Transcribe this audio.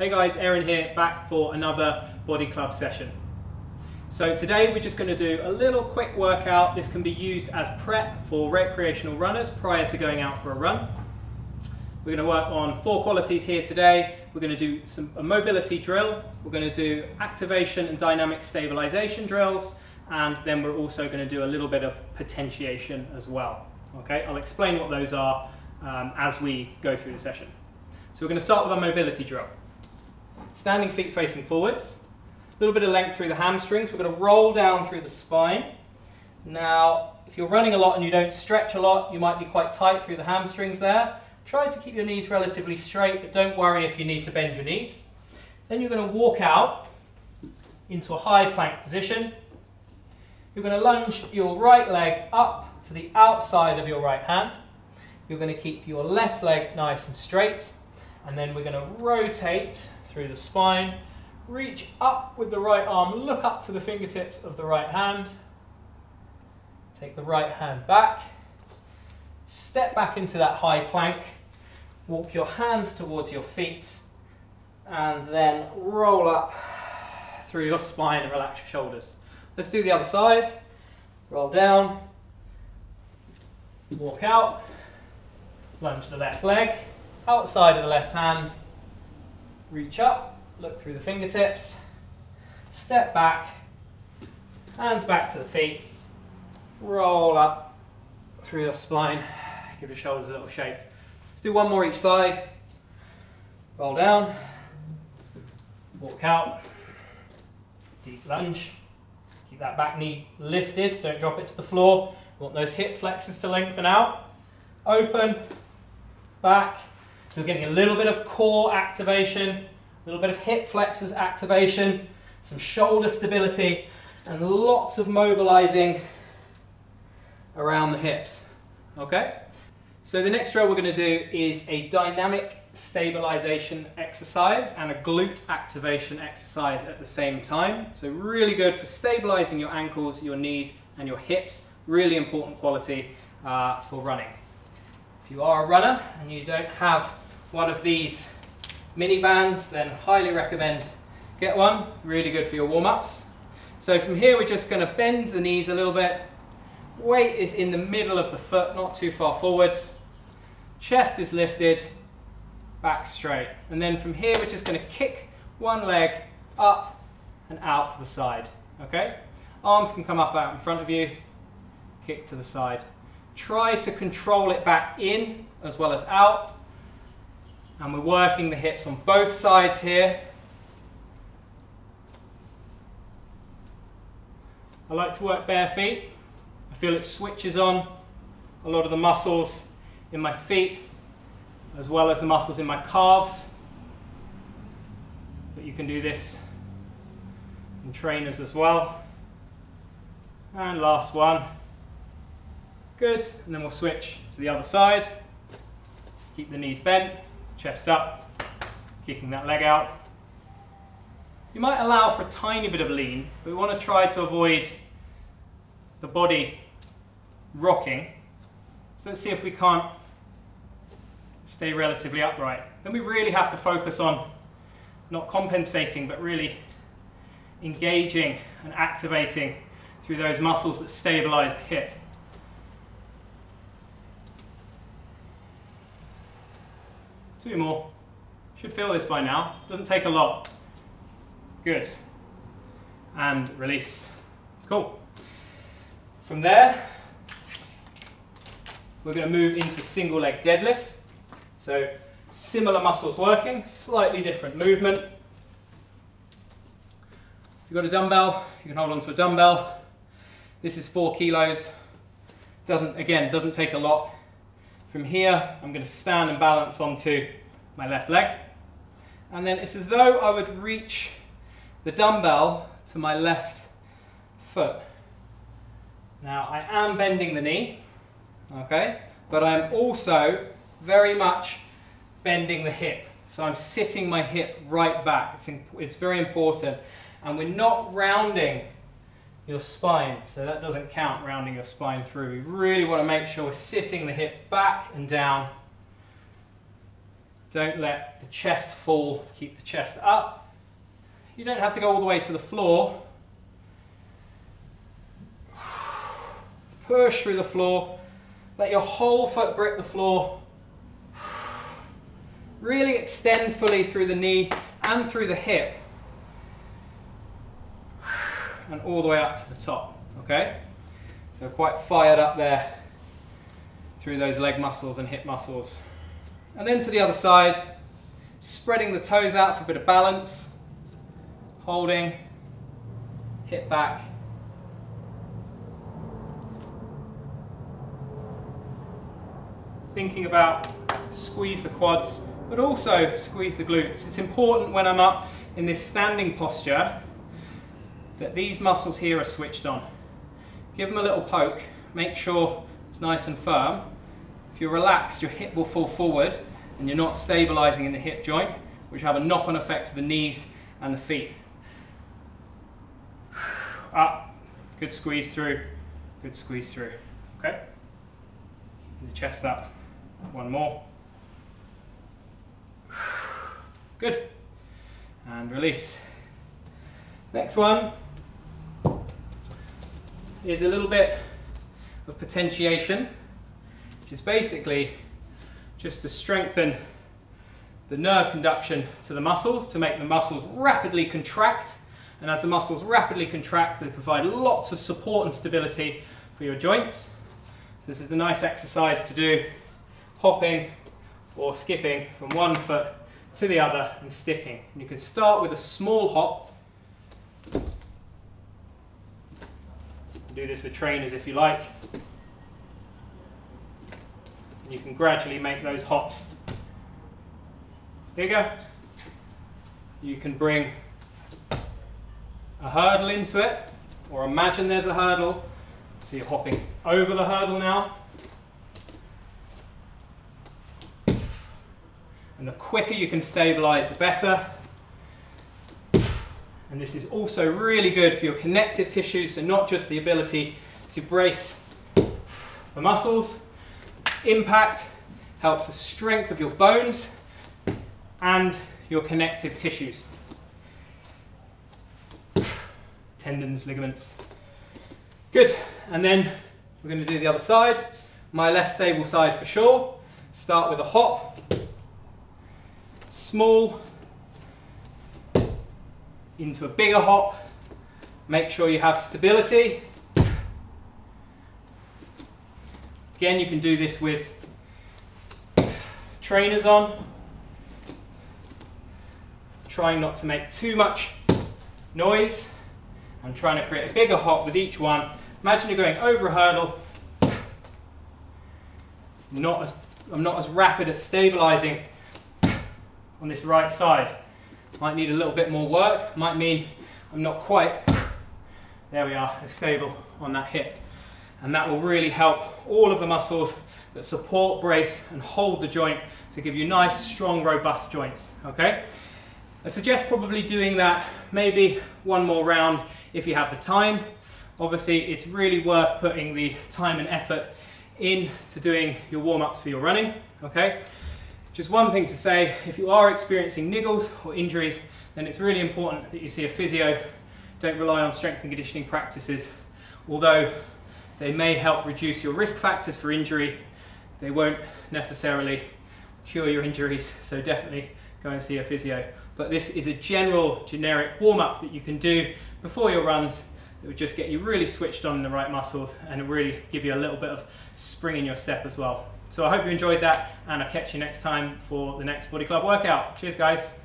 Hey guys, Aaron here, back for another body club session. So today we're just going to do a little quick workout. This can be used as prep for recreational runners prior to going out for a run. We're going to work on 4 qualities here today. We're going to do a mobility drill, we're going to do activation and dynamic stabilization drills, and then we're also going to do a little bit of potentiation as well. Okay, I'll explain what those are as we go through the session. So we're going to start with our mobility drill. Standing feet facing forwards, a little bit of length through the hamstrings. We're going to roll down through the spine. Now, if you're running a lot and you don't stretch a lot, you might be quite tight through the hamstrings there. Try to keep your knees relatively straight, but don't worry if you need to bend your knees. Then you're going to walk out into a high plank position. You're going to lunge your right leg up to the outside of your right hand. You're going to keep your left leg nice and straight, and then we're going to rotate through the spine, reach up with the right arm, look up to the fingertips of the right hand, take the right hand back, step back into that high plank, walk your hands towards your feet, and then roll up through your spine and relax your shoulders. Let's do the other side. Roll down, walk out, lunge the left leg, outside of the left hand, reach up, look through the fingertips, step back, hands back to the feet, roll up through your spine, give your shoulders a little shake. Let's do one more each side. Roll down, walk out, deep lunge, keep that back knee lifted, don't drop it to the floor. You want those hip flexors to lengthen out, open, back. So we're getting a little bit of core activation, a little bit of hip flexors activation, some shoulder stability, and lots of mobilizing around the hips. Okay? So the next drill we're going to do is a dynamic stabilization exercise and a glute activation exercise at the same time. So really good for stabilizing your ankles, your knees, and your hips. Really important quality for running. If you are a runner and you don't have one of these mini bands, then highly recommend get one. Really good for your warm-ups. So from here we're just going to bend the knees a little bit. Weight is in the middle of the foot, not too far forwards. Chest is lifted, back straight. And then from here we're just going to kick one leg up and out to the side. Okay? Arms can come up out in front of you, kick to the side. Try to control it back in as well as out. And we're working the hips on both sides here. I like to work bare feet. I feel it switches on a lot of the muscles in my feet as well as the muscles in my calves. But you can do this in trainers as well. And last one. Good, and then we'll switch to the other side. Keep the knees bent, chest up, kicking that leg out. You might allow for a tiny bit of lean, but we want to try to avoid the body rocking. So let's see if we can't stay relatively upright. Then we really have to focus on not compensating, but really engaging and activating through those muscles that stabilize the hip. 2 more. Should feel this by now. Doesn't take a lot. Good. And release. Cool. From there, we're going to move into single leg deadlift. So similar muscles working, slightly different movement. If you've got a dumbbell, you can hold on to a dumbbell. This is 4 kilos. Doesn't take a lot. From here, I'm going to stand and balance onto my left leg. And then it's as though I would reach the dumbbell to my left foot. Now, I am bending the knee, okay? But I'm also very much bending the hip. So I'm sitting my hip right back. It's very important. And we're not rounding your spine, so that doesn't count, rounding your spine through. We really want to make sure we're sitting the hips back and down Don't let the chest fall, keep the chest up. You don't have to go all the way to the floor. Push through the floor. Let your whole foot grip the floor. Really extend fully through the knee and through the hip. And all the way up to the top, okay? So quite fired up there through those leg muscles and hip muscles. And then to the other side, spreading the toes out for a bit of balance, holding, hip back. Thinking about squeeze the quads, but also squeeze the glutes. It's important when I'm up in this standing posture that these muscles here are switched on. Give them a little poke, make sure it's nice and firm. If you're relaxed, your hip will fall forward and you're not stabilizing in the hip joint, which have a knock-on effect to the knees and the feet. Up, good squeeze through, good squeeze through, okay? The chest up, one more. Good, and release. Next one is a little bit of potentiation, which is basically just to strengthen the nerve conduction to the muscles, to make the muscles rapidly contract. And as the muscles rapidly contract, they provide lots of support and stability for your joints. So this is the nice exercise to do, hopping or skipping from one foot to the other and sticking. And you can start with a small hop. Do this with trainers if you like. You can gradually make those hops bigger. You can bring a hurdle into it, or imagine there's a hurdle. So you're hopping over the hurdle now. And the quicker you can stabilize, the better. And this is also really good for your connective tissues, so not just the ability to brace the muscles. Impact helps the strength of your bones and your connective tissues. Tendons, ligaments. Good, and then we're going to do the other side. My less stable side for sure. Start with a hop. Small. Into a bigger hop. Make sure you have stability. Again, you can do this with trainers on. Trying not to make too much noise. I'm trying to create a bigger hop with each one. Imagine you're going over a hurdle. I'm not as rapid at stabilizing on this right side. Might need a little bit more work. Might mean I'm not quite, there we are, as stable on that hip. And that will really help all of the muscles that support, brace, and hold the joint to give you nice, strong, robust joints, okay? I suggest probably doing that maybe one more round if you have the time. Obviously, it's really worth putting the time and effort into doing your warm-ups for your running, okay? Just one thing to say, if you are experiencing niggles or injuries, then it's really important that you see a physio. Don't rely on strength and conditioning practices. Although they may help reduce your risk factors for injury, they won't necessarily cure your injuries, so definitely go and see a physio. But this is a generic warm-up that you can do before your runs. It would just get you really switched on in the right muscles and really give you a little bit of spring in your step as well. So I hope you enjoyed that, and I'll catch you next time for the next Body Club workout. Cheers guys.